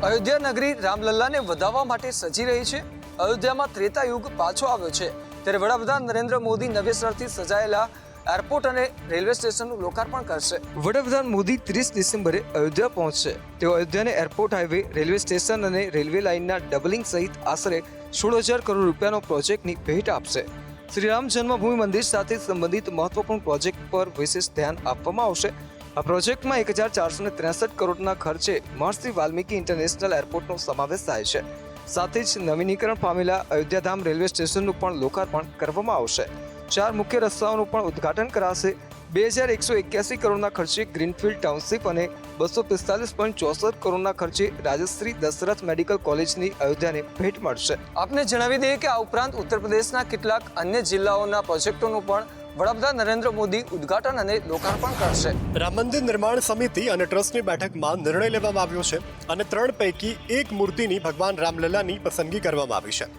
અયોધ્યા નગરી રામલલ્લાને વધાવવા માટે સજી રહી છે। અયોધ્યામાં ત્રેતા યુગ પાછો આવ્યો છે, ત્યારે વડાપ્રધાન નરેન્દ્ર મોદી નવેસરથી સજાયેલા એરપોર્ટ અને રેલવે સ્ટેશનનું લોકાર્પણ કરશે। વડાપ્રધાન મોદી 30 ડિસેમ્બરે અયોધ્યા પહોંચશે। તેઓ અયોધ્યાને એરપોર્ટ, હાઈવે, રેલવે સ્ટેશન અને રેલવે લાઇનના ડબલિંગ સહિત આશરે 16,000 કરોડ રૂપિયાનો પ્રોજેક્ટની ભેટ આપશે। શ્રી રામ જન્મભૂમિ મંદિર સાથે સંબંધિત મહત્વપૂર્ણ પ્રોજેક્ટ પર વિશેષ ધ્યાન આપવામાં આવશે। આ પ્રોજેક્ટમાં 1,463 કરોડના ખર્ચે મહર્ષિ વાલ્મીકી ઇન્ટરનેશનલ એરપોર્ટનો સમાવેશ થાય છે। સાથે જ નવીનીકરણ પામેલા અયોધ્યાધામ રેલવે સ્ટેશનનું પણ લોકાર્પણ કરવામાં આવશે। 4 મુખ્ય રસ્તાઓનું પણ ઉદ્ઘાટન કરાશે। 2,181 કરોડના ખર્ચે ગ્રીનફિલ્ડ ટાઉનશીપ અને 245.64 કરોડના ખર્ચે રાજશ્રી દશરથ મેડિકલ કોલેજની અયોધ્યાને ભેટ મળશે। આપને જણાવી દઈએ કે આ ઉપરાંત ઉત્તર પ્રદેશના કેટલાક અન્ય જિલ્લાઓના પ્રોજેક્ટોનું પણ વડાપ્રધાન નરેન્દ્ર મોદી ઉદ્ઘાટન અને લોકાર્પણ કરશે। રામ મંદિર નિર્માણ સમિતિ અને ટ્રસ્ટની બેઠકમાં નિર્ણય લેવામાં આવ્યો છે અને 3 પૈકી એક મૂર્તિની ભગવાન રામલલ્લાની પસંદગી કરવામાં આવી છે।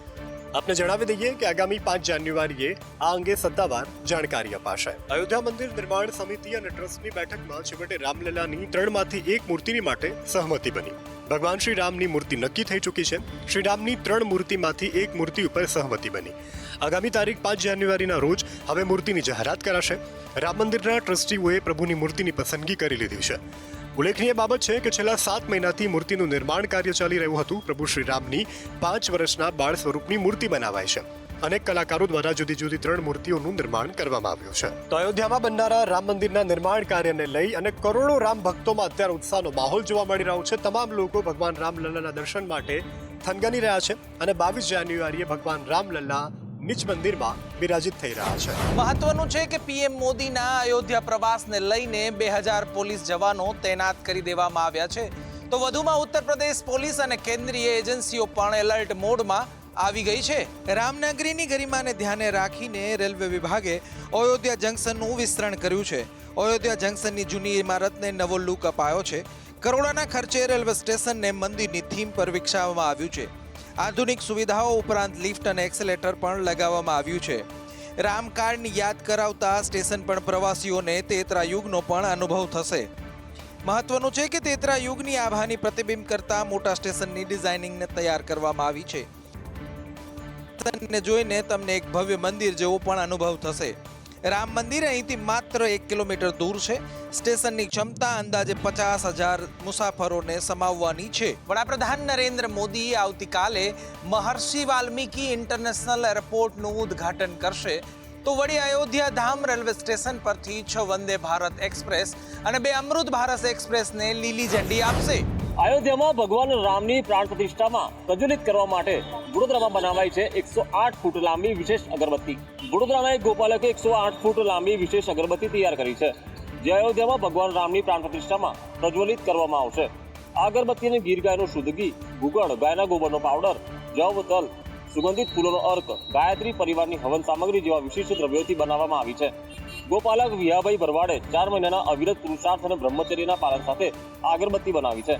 આપને જણાવી દઈએ કે આગામી 5 જાન્યુઆરીએ આ અંગે સત્તાવાર જાણકારી અપાશે। અયોધ્યા મંદિર નિર્માણ સમિતિ અને ટ્રસ્ટની બેઠકમાં છેવટે રામલલ્લાની 3માંથી એક મૂર્તિની માટે સહમતિ બની। ભગવાન શ્રી રામની મૂર્તિ નક્કી થઈ ચૂકી છે। શ્રી રામની 3 મૂર્તિમાંથી એક મૂર્તિ ઉપર સહમતિ બની। આગામી તારીખ 5 જાન્યુઆરીના રોજ હવે મૂર્તિની જાહેરાત કરાશે। રામ મંદિરના ટ્રસ્ટીઓએ પ્રભુની મૂર્તિની પસંદગી કરી લીધી છે। ઉલ્લેખનીય બાબત છે કે છેલ્લા 7 મહિનાથી મૂર્તિનું નિર્માણ કાર્ય ચાલી રહ્યું હતું। પ્રભુ શ્રી રામની 5 વર્ષના બાળ સ્વરૂપની મૂર્તિ બનાવાય છે। અનેક કલાકારો દ્વારા જુદી જુદી 3 મૂર્તિઓનું નિર્માણ કરવામાં આવ્યું છે। તો અયોધ્યામાં બનનારા રામ મંદિરના નિર્માણ કાર્યને લઈ અને કરોડો રામ ભક્તોમાં અત્યારે ઉત્સાહનો માહોલ જોવા મળી રહ્યો છે। તમામ લોકો ભગવાન રામલલ્લાના દર્શન માટે થનગની રહ્યા છે અને 22 જાન્યુઆરીએ ભગવાન રામલલ્લા નિજ મંદિરમાં બિરાજિત થઈ રહ્યા છે। મહત્વનું છે કે પીએમ મોદીના અયોધ્યા પ્રવાસને લઈને 2000 પોલીસ જવાનો તૈનાત કરી દેવામાં આવ્યા છે। તો વધુમાં ઉત્તર પ્રદેશ પોલીસ અને કેન્દ્રીય એજન્સીઓ પણ એલર્ટ મોડમાં આવી ગઈ છે। રામનગરીની ગરિમાને ધ્યાને રાખીને રેલવે વિભાગે અયોધ્યા જંકશનનું વિસ્તરણ કર્યું છે। અયોધ્યા જંકશનની જૂની ઇમારતને નવો લુક અપાયો છે। કરોડોના ખર્ચે રેલવે સ્ટેશનને મંદિરની થીમ પર વિકસાવવામાં આવ્યું છે। આધુનિક સુવિધાઓ ઉપરાંત લિફ્ટ અને એક્સેલેટર પણ લગાવવામાં આવ્યું છે। રામકાળની યાદ કરાવતા સ્ટેશન પણ પ્રવાસીઓને ત્રેતા યુગનો પણ અનુભવ થશે। મહત્વનું છે કે ત્રેતા યુગની આભાની પ્રતિબિંબ કરતા મોટા સ્ટેશનની ડિઝાઇનિંગને તૈયાર કરવામાં આવી છે। જોઈને તમને એક ભવ્ય મંદિર જેવો પણ અનુભવ થશે। રામ મંદિર અહીંથી માત્ર 1 કિલોમીટર દૂર છે। સ્ટેશનની ક્ષમતા અંદાજે 50,000 મુસાફરોને સમાવવાની છે। વડાપ્રધાન નરેન્દ્ર મોદી આવતીકાલે મહર્ષિ વાલ્મીકી ઇન્ટરનેશનલ એરપોર્ટનું ઉદ્ઘાટન કરશે। તો વળી અયોધ્યા ધામ રેલવે સ્ટેશન પરથી 6 વંદે ભારત એક્સપ્રેસ અને 2 અમૃત ભારત એક્સપ્રેસને લીલી ઝંડી આપશે। અયોધ્યામાં ભગવાન રામની પ્રાણ પ્રતિષ્ઠામાં પ્રજ્વલિત કરવા માટે વડોદરામાં બનાવાઈ છે 108 ફૂટ લાંબી વિશેષ અગરબત્તી। વડોદરાના એક ગોપાલકે 108 ફૂટ લાંબી વિશેષ અગરબત્તી તૈયાર કરી છે, જે અયોધ્યામાં ભગવાન રામની પ્રાણ પ્રતિષ્ઠામાં પ્રજ્વલિત કરવામાં આવશે। આ અગરબત્તીને ગીર ગાયનું શુદ્ધ ઘી, ગુગળ, ગાયના ગોબરનો પાવડર, જવ, તલ, સુગંધિત ફૂલોનો અર્ક, ગાયત્રી પરિવારની હવન સામગ્રી જેવા વિશિષ્ટ દ્રવ્યોથી બનાવવામાં આવી છે। ગોપાલક વિહાભાઈ ભરવાડે 4 મહિનાના અવિરત પુરુષાર્થ અને બ્રહ્મચર્યના પાલન સાથે આ અગરબત્તી બનાવી છે,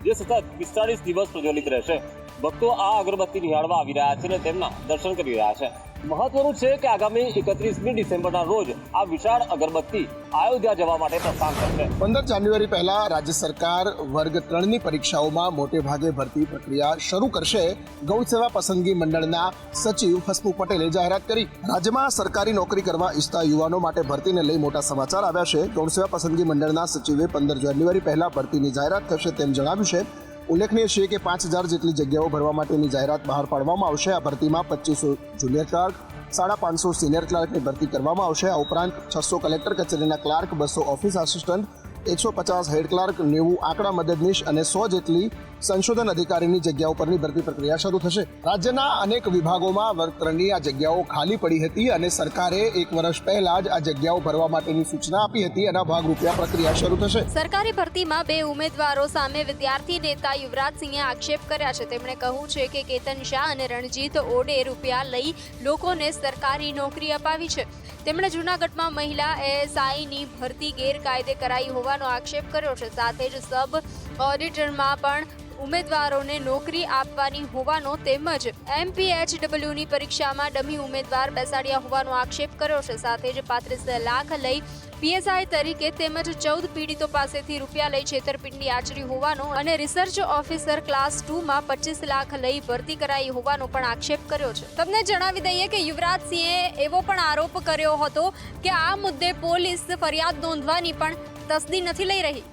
જે સતત 45 દિવસ પ્રજ્વલિત રહેશે। ભક્તો આ અગરબત્તી નિહાળવા આવી રહ્યા છે અને તેમના દર્શન કરી રહ્યા છે। મહત્વનું છે કે આગામી 31મી ડિસેમ્બરના રોજ આ વિશાળ અગરબત્તી અયોધ્યા જવા માટે પ્રસ્થાન કરશે। 15 જાન્યુઆરી પહેલા રાજ્ય સરકાર વર્ગ 3ની પરીક્ષાઓમાં મોટે ભાગે ભરતી પ્રક્રિયા શરૂ કરશે। ગૌ સેવા પસંદગી મંડળના સચિવ હસમુખ પટેલે જાહેરાત કરી। રાજ્યમાં સરકારી નોકરી કરવા ઈચ્છતા યુવાનો માટે ભરતીને લઈ મોટા સમાચાર આવ્યા છે। ગૌ સેવા પસંદગી મંડળના સચિવે 15 જાન્યુઆરી પહેલા ભરતીની જાહેરાત થશે તેમ જણાવ્યું છે। ઉલ્લેખનીય છે કે 5,000 જેટલી જગ્યાઓ ભરવા માટેની જાહેરાત બહાર પાડવામાં આવશે। આ ભરતીમાં 2500 જુનિયર ક્લાર્ક, 550 સિનિયર ક્લાર્કની ભરતી કરવામાં આવશે। આ ઉપરાંત 600 કલેક્ટર કચેરીના clerk, 200 office assistant, 150 head clerk, 90 આંકડા મદદનીશ અને 100 જેટલી સંશોધન અધિકારીની જગ્યાઓ પરની ભરતી પ્રક્રિયા શરૂ થશે। રાજ્યના અનેક વિભાગોમાં વર્ગ 3ની આ જગ્યાઓ ખાલી પડી હતી અને સરકારે 1 વર્ષ પહેલા જ આ જગ્યાઓ ભરવા માટેની સૂચના આપી હતી અને ભાગરૂપે આ પ્રક્રિયા શરૂ થશે। સરકારી ભરતીમાં 2 ઉમેદવારો સામે વિદ્યાર્થી નેતા યુવરાજસિંહે આક્ષેપ કર્યા છે। તેમણે કહ્યું છે કે કેતન શાહ અને રણજીત ઓડે રૂપિયા લઈ લોકોને સરકારી નોકરી અપાવી છે। તેમણે જૂનાગઢમાં મહિલા એએસઆઈની ભરતી ગેરકાયદે કરાઈ હોવાનો આક્ષેપ કર્યો છે। સાથે જ સબ ઓડિટરમાં પણ ઉમેદવારોને નોકરી આપવાની હોવાનો તેમજ MPHWની પરીક્ષામાં ડમી ઉમેદવાર બેસાડ્યા હોવાનો આક્ષેપ કર્યો છે। સાથે જ 35 લાખ લઈ પીએસઆઈ તરીકે તેમજ 14 પીડિતો પાસેથી રૂપિયા લઈ છેતરપિંડી આચરી હોવાનો અને રિસર્ચ ઓફિસર ક્લાસ 2 માં 25 લાખ લઈ ભરતી કરાઈ હોવાનો પણ આક્ષેપ કર્યો છે. તમને જણાવી દઈએ કે યુવરાજસિંહે એવો પણ આરોપ કર્યો હતો કે આ મુદ્દે પોલીસ ફરિયાદ નોંધવાની પણ તસદી નથી લઈ રહી.